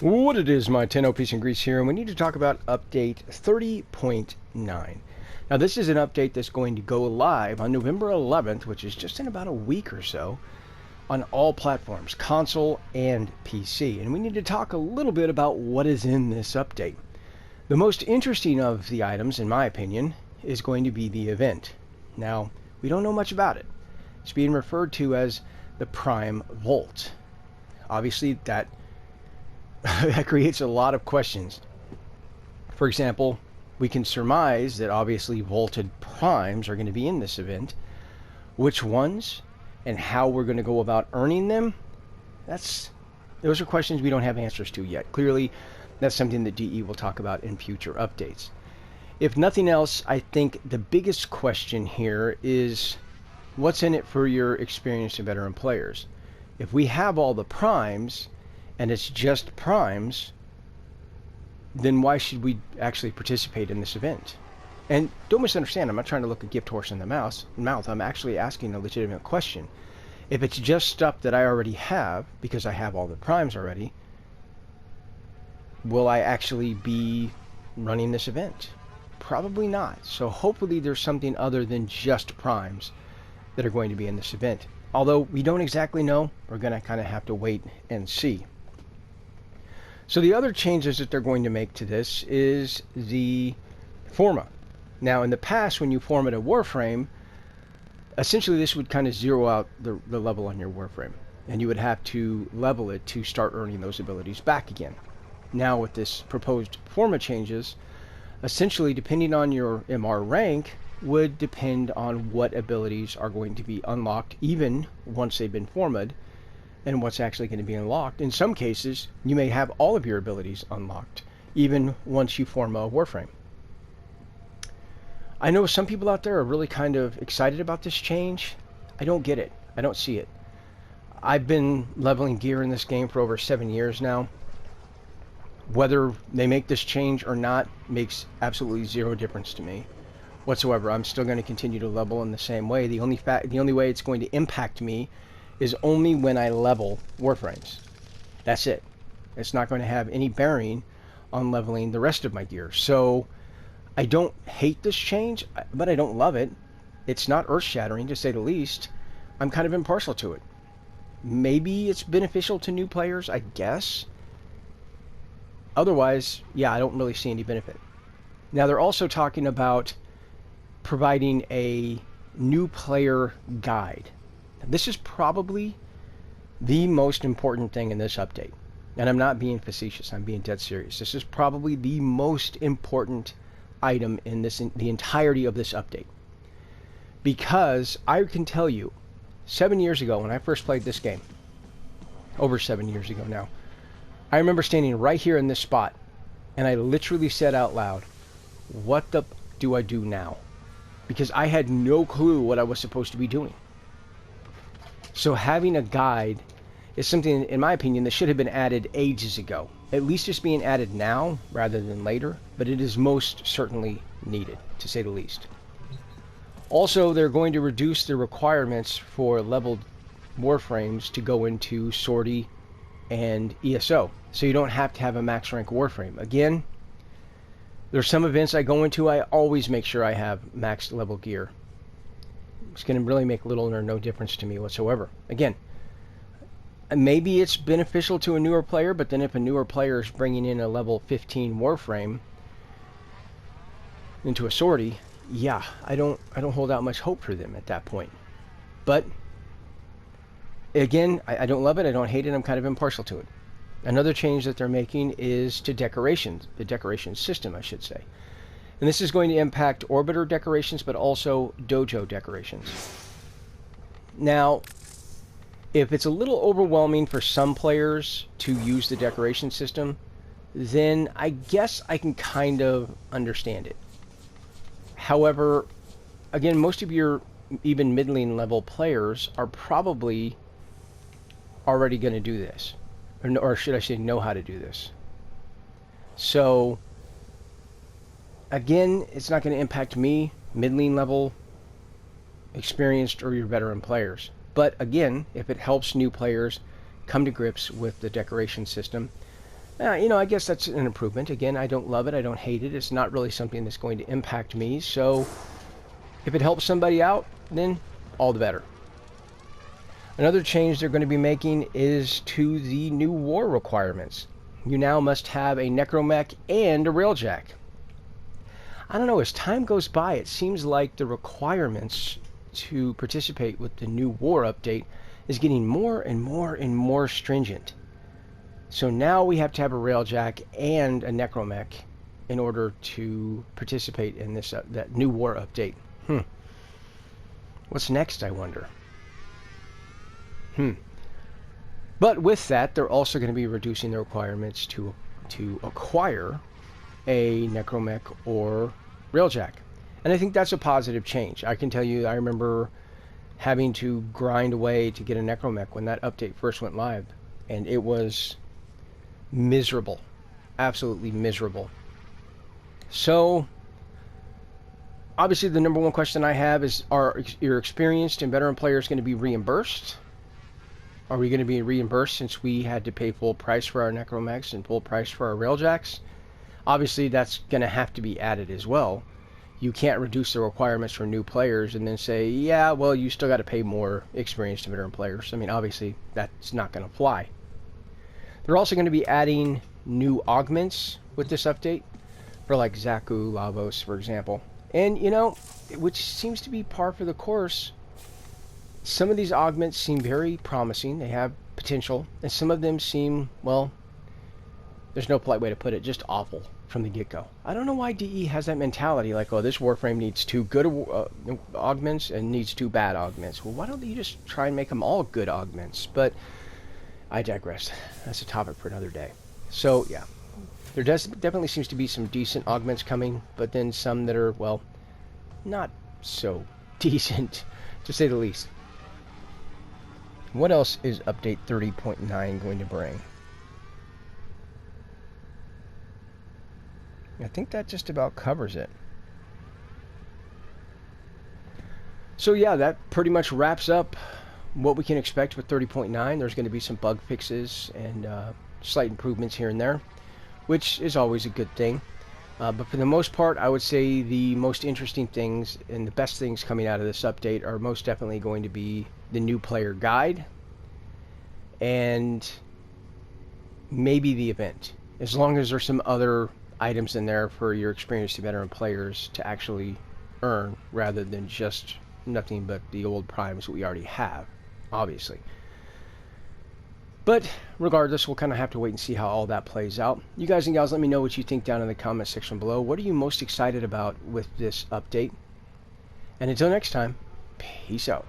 What it is, my 10 piece and grease here, and we need to talk about update 30.9. Now, this is an update that's going to go live on November 11th, which is just in about a week or so, on all platforms, console and PC. And we need to talk a little bit about what is in this update. The most interesting of the items, in my opinion, is going to be the event. Now, we don't know much about it. It's being referred to as the Prime Vault. Obviously, that creates a lot of questions. For example, we can surmise that obviously vaulted primes are going to be in this event. Which ones and how we're going to go about earning them, those are questions we don't have answers to yet. Clearly, that's something that DE will talk about in future updates. If nothing else, I think the biggest question here is what's in it for your experienced and veteran players? If we have all the primes, and it's just primes, then why should we actually participate in this event? And don't misunderstand, I'm not trying to look a gift horse in the mouth. I'm actually asking a legitimate question. If it's just stuff that I already have, because I have all the primes already, will I actually be running this event? Probably not. So hopefully there's something other than just primes that are going to be in this event. Although we don't exactly know, we're going to kind of have to wait and see. So the other changes that they're going to make to this is the forma. Now, in the past, when you format a Warframe, essentially this would kind of zero out the level on your Warframe, and you would have to level it to start earning those abilities back again. Now, with this proposed forma changes, essentially, depending on your MR rank, would depend on what abilities are going to be unlocked, even once they've been formatted, and what's actually going to be unlocked. In some cases, you may have all of your abilities unlocked, even once you form a Warframe. I know some people out there are really kind of excited about this change. I don't get it. I don't see it. I've been leveling gear in this game for over 7 years now. Whether they make this change or not makes absolutely zero difference to me whatsoever. I'm still going to continue to level in the same way. The only way it's going to impact me is only when I level Warframes. That's it. It's not going to have any bearing on leveling the rest of my gear. So I don't hate this change, but I don't love it. It's not earth-shattering, to say the least. I'm kind of impartial to it. Maybe it's beneficial to new players, I guess. Otherwise, yeah, I don't really see any benefit. Now, they're also talking about providing a new player guide. This is probably the most important thing in this update. And I'm not being facetious, I'm being dead serious. This is probably the most important item in the entirety of this update. Because I can tell you, 7 years ago when I first played this game, over 7 years ago now, I remember standing right here in this spot, and I literally said out loud, what the do I do now? Because I had no clue what I was supposed to be doing. So having a guide is something, in my opinion, that should have been added ages ago. At least it's being added now rather than later, but it is most certainly needed, to say the least. Also, they're going to reduce the requirements for leveled Warframes to go into Sortie and ESO, so you don't have to have a max rank Warframe. Again, there's some events I go into, I always make sure I have max level gear. It's going to really make little or no difference to me whatsoever. Again, maybe it's beneficial to a newer player, but then if a newer player is bringing in a level 15 Warframe into a sortie, yeah, I don't hold out much hope for them at that point. But again, I don't love it, I don't hate it, I'm kind of impartial to it. Another change that they're making is to decorations, the decoration system, I should say. And this is going to impact Orbiter decorations, but also Dojo decorations. Now, if it's a little overwhelming for some players to use the decoration system, then I guess I can kind of understand it. However, again, most of your even middling level players are probably already going to do this. Or should I say know how to do this. So again, it's not going to impact me, middling level, experienced, or your veteran players. But again, if it helps new players come to grips with the decoration system, You know, I guess that's an improvement. Again, I don't love it. I don't hate it. It's not really something that's going to impact me. So if it helps somebody out, then all the better. Another change they're going to be making is to the new war requirements. You now must have a necromech and a railjack. I don't know, as time goes by, it seems like the requirements to participate with the new war update is getting more and more and more stringent. So now we have to have a railjack and a necromech in order to participate in this that new war update. What's next, I wonder? But with that, they're also going to be reducing the requirements to acquire a necromech or railjack. And I think that's a positive change. I can tell you, I remember having to grind away to get a necromech when that update first went live, and it was miserable, absolutely miserable. So obviously the number one question I have is, are your experienced and veteran players going to be reimbursed? Are we going to be reimbursed since we had to pay full price for our necromechs and full price for our railjacks? Obviously that's going to have to be added as well. You can't reduce the requirements for new players and then say, yeah, well, you still got to pay more experienced and veteran players. I mean, obviously that's not going to fly. They're also going to be adding new augments with this update for like Zaku, Lavos, for example. And, you know, which seems to be par for the course. Some of these augments seem very promising. They have potential. And some of them seem, well, there's no polite way to put it, just awful from the get-go. I don't know why DE has that mentality, like, oh, this Warframe needs 2 good augments and needs 2 bad augments. Well, why don't you just try and make them all good augments? But I digress. That's a topic for another day. So, yeah. There definitely seems to be some decent augments coming, but then some that are, well, not so decent, to say the least. What else is update 30.9 going to bring? I think that just about covers it. So yeah, that pretty much wraps up what we can expect with 30.9. There's going to be some bug fixes and slight improvements here and there, which is always a good thing. But for the most part, I would say the most interesting things and the best things coming out of this update are most definitely going to be the new player guide and maybe the event. As long as there's some other items in there for your experienced veteran players to actually earn rather than just nothing but the old primes that we already have, obviously. But regardless, we'll kind of have to wait and see how all that plays out. You guys and gals, let me know what you think down in the comment section below. What are you most excited about with this update? And until next time, peace out.